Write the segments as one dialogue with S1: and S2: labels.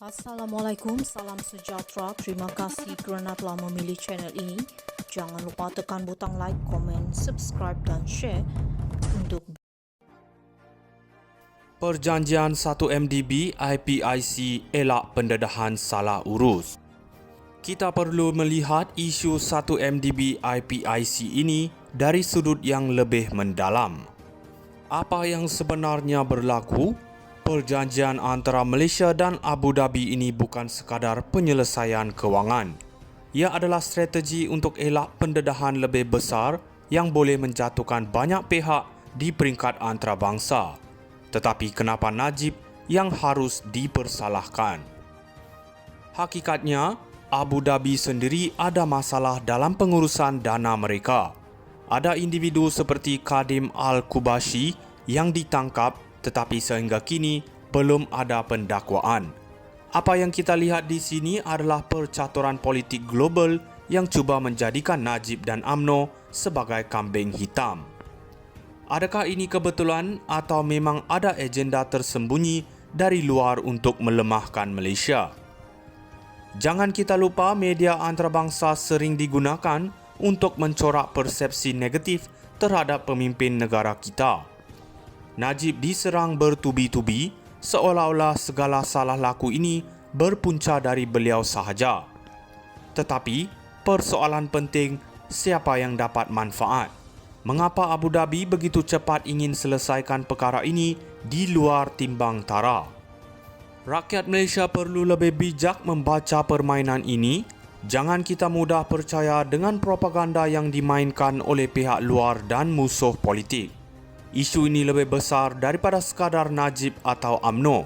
S1: Assalamualaikum, salam sejahtera. Terima kasih kerana telah memilih channel ini. Jangan lupa tekan butang like, komen, subscribe dan share untuk
S2: Perjanjian 1MDB IPIC elak pendedahan salah urus. Kita perlu melihat isu 1MDB IPIC ini dari sudut yang lebih mendalam. Apa yang sebenarnya berlaku? Perjanjian antara Malaysia dan Abu Dhabi ini bukan sekadar penyelesaian kewangan. Ia adalah strategi untuk elak pendedahan lebih besar yang boleh menjatuhkan banyak pihak di peringkat antarabangsa. Tetapi kenapa Najib yang harus dipersalahkan? Hakikatnya, Abu Dhabi sendiri ada masalah dalam pengurusan dana mereka. Ada individu seperti Kadim Al-Kubashi yang ditangkap tetapi sehingga kini belum ada pendakwaan. Apa yang kita lihat di sini adalah percaturan politik global yang cuba menjadikan Najib dan UMNO sebagai kambing hitam. Adakah ini kebetulan atau memang ada agenda tersembunyi dari luar untuk melemahkan Malaysia? Jangan kita lupa media antarabangsa sering digunakan untuk mencorak persepsi negatif terhadap pemimpin negara kita. Najib diserang bertubi-tubi seolah-olah segala salah laku ini berpunca dari beliau sahaja. Tetapi persoalan penting, siapa yang dapat manfaat? Mengapa Abu Dhabi begitu cepat ingin selesaikan perkara ini di luar timbang tara? Rakyat Malaysia perlu lebih bijak membaca permainan ini. Jangan kita mudah percaya dengan propaganda yang dimainkan oleh pihak luar dan musuh politik. Isu ini lebih besar daripada sekadar Najib atau UMNO.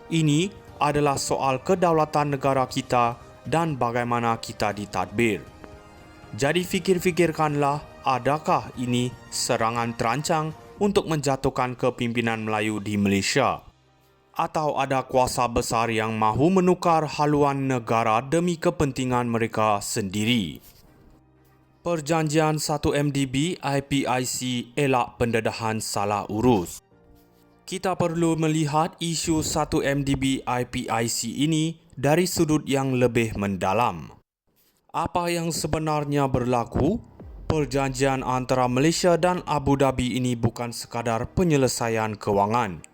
S2: Ini adalah soal kedaulatan negara kita dan bagaimana kita ditadbir. Jadi fikir-fikirkanlah, adakah ini serangan terancang untuk menjatuhkan kepimpinan Melayu di Malaysia? Atau ada kuasa besar yang mahu menukar haluan negara demi kepentingan mereka sendiri? Perjanjian 1MDB IPIC elak pendedahan salah urus. Kita perlu melihat isu 1MDB IPIC ini dari sudut yang lebih mendalam. Apa yang sebenarnya berlaku? Perjanjian antara Malaysia dan Abu Dhabi ini bukan sekadar penyelesaian kewangan.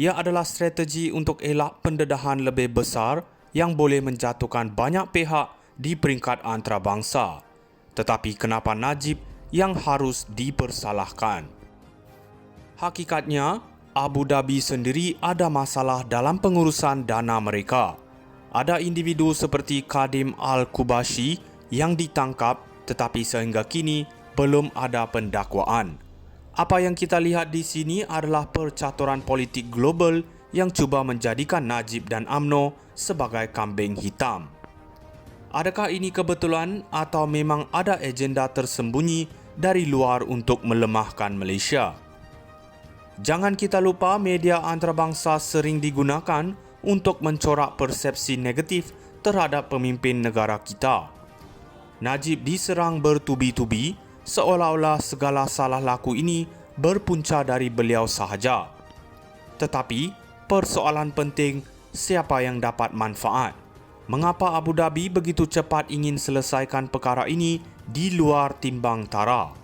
S2: Ia adalah strategi untuk elak pendedahan lebih besar yang boleh menjatuhkan banyak pihak di peringkat antarabangsa. Tetapi kenapa Najib yang harus dipersalahkan? Hakikatnya, Abu Dhabi sendiri ada masalah dalam pengurusan dana mereka. Ada individu seperti Kadim Al-Kubashi yang ditangkap tetapi sehingga kini belum ada pendakwaan. Apa yang kita lihat di sini adalah percaturan politik global yang cuba menjadikan Najib dan UMNO sebagai kambing hitam. Adakah ini kebetulan atau memang ada agenda tersembunyi dari luar untuk melemahkan Malaysia? Jangan kita lupa media antarabangsa sering digunakan untuk mencorak persepsi negatif terhadap pemimpin negara kita. Najib diserang bertubi-tubi seolah-olah segala salah laku ini berpunca dari beliau sahaja. Tetapi persoalan penting, siapa yang dapat manfaat? Mengapa Abu Dhabi begitu cepat ingin selesaikan perkara ini di luar timbang tara?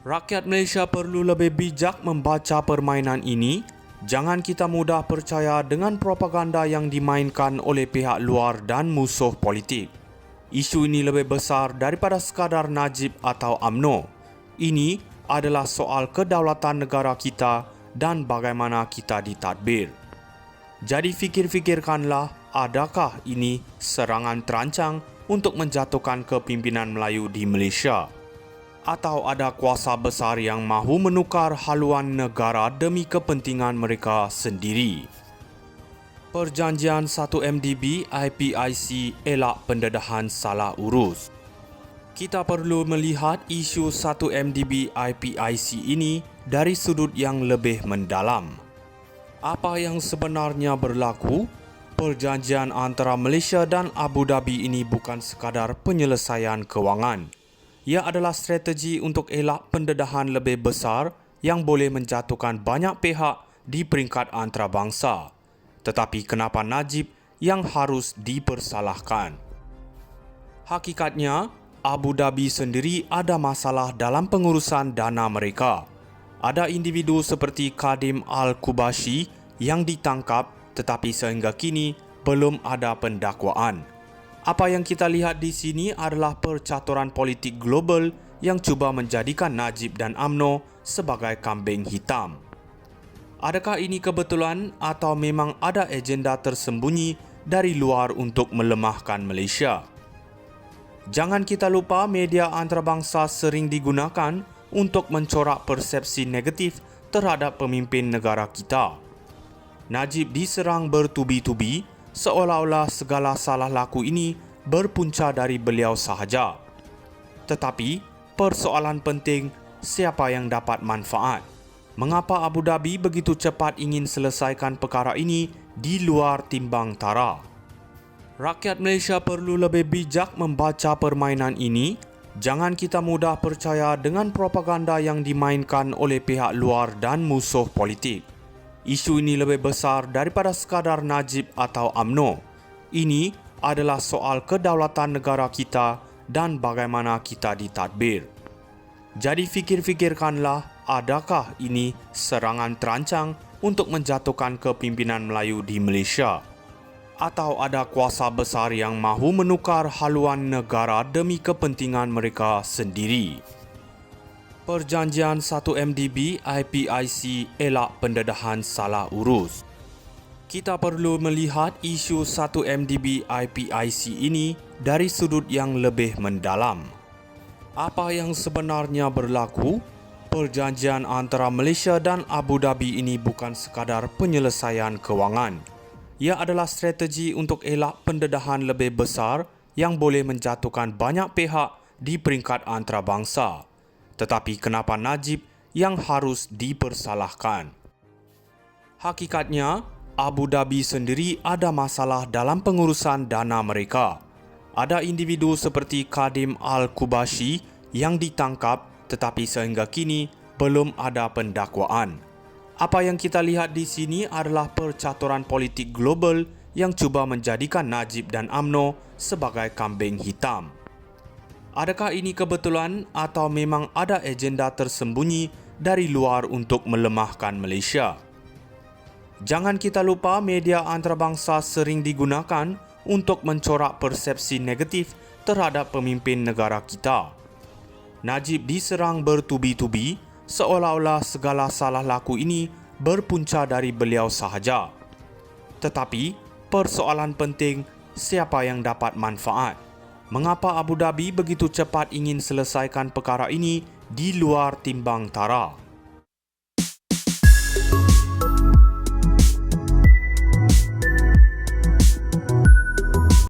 S2: Rakyat Malaysia perlu lebih bijak membaca permainan ini. Jangan kita mudah percaya dengan propaganda yang dimainkan oleh pihak luar dan musuh politik. Isu ini lebih besar daripada sekadar Najib atau UMNO. Ini adalah soal kedaulatan negara kita dan bagaimana kita ditadbir. Jadi fikir-fikirkanlah, adakah ini serangan terancang untuk menjatuhkan kepimpinan Melayu di Malaysia? Atau ada kuasa besar yang mahu menukar haluan negara demi kepentingan mereka sendiri? Perjanjian 1MDB IPIC elak pendedahan salah urus. Kita perlu melihat isu 1MDB IPIC ini dari sudut yang lebih mendalam. Apa yang sebenarnya berlaku? Perjanjian antara Malaysia dan Abu Dhabi ini bukan sekadar penyelesaian kewangan. Ia adalah strategi untuk elak pendedahan lebih besar yang boleh menjatuhkan banyak pihak di peringkat antarabangsa. Tetapi kenapa Najib yang harus dipersalahkan. Hakikatnya, Abu Dhabi sendiri ada masalah dalam pengurusan dana mereka. Ada individu seperti Khadim Al-Kubashi yang ditangkap tetapi sehingga kini belum ada pendakwaan. Apa yang kita lihat di sini adalah percaturan politik global yang cuba menjadikan Najib dan UMNO sebagai kambing hitam. Adakah ini kebetulan atau memang ada agenda tersembunyi dari luar untuk melemahkan Malaysia? Jangan kita lupa media antarabangsa sering digunakan untuk mencorak persepsi negatif terhadap pemimpin negara kita. Najib diserang bertubi-tubi seolah-olah segala salah laku ini berpunca dari beliau sahaja. Tetapi, persoalan penting siapa yang dapat manfaat? Mengapa Abu Dhabi begitu cepat ingin selesaikan perkara ini di luar timbang tara? Rakyat Malaysia perlu lebih bijak membaca permainan ini. Jangan kita mudah percaya dengan propaganda yang dimainkan oleh pihak luar dan musuh politik. Isu ini lebih besar daripada sekadar Najib atau UMNO. Ini adalah soal kedaulatan negara kita dan bagaimana kita ditadbir. Jadi fikir-fikirkanlah, adakah ini serangan terancang untuk menjatuhkan kepimpinan Melayu di Malaysia? Atau ada kuasa besar yang mahu menukar haluan negara demi kepentingan mereka sendiri? Perjanjian 1 MDB IPIC elak pendedahan salah urus. Kita perlu melihat isu 1 MDB IPIC ini dari sudut yang lebih mendalam. Apa yang sebenarnya berlaku? Perjanjian antara Malaysia dan Abu Dhabi ini bukan sekadar penyelesaian kewangan. Ia adalah strategi untuk elak pendedahan lebih besar yang boleh menjatuhkan banyak pihak di peringkat antarabangsa. Tetapi kenapa Najib yang harus dipersalahkan? Hakikatnya, Abu Dhabi sendiri ada masalah dalam pengurusan dana mereka. Ada individu seperti Khadim Al-Kubashi yang ditangkap tetapi sehingga kini belum ada pendakwaan. Apa yang kita lihat di sini adalah percaturan politik global yang cuba menjadikan Najib dan UMNO sebagai kambing hitam. Adakah ini kebetulan atau memang ada agenda tersembunyi dari luar untuk melemahkan Malaysia? Jangan kita lupa media antarabangsa sering digunakan untuk mencorak persepsi negatif terhadap pemimpin negara kita. Najib diserang bertubi-tubi seolah-olah segala salah laku ini berpunca dari beliau sahaja. Tetapi, persoalan penting siapa yang dapat manfaat? Mengapa Abu Dhabi begitu cepat ingin selesaikan perkara ini di luar timbang tara?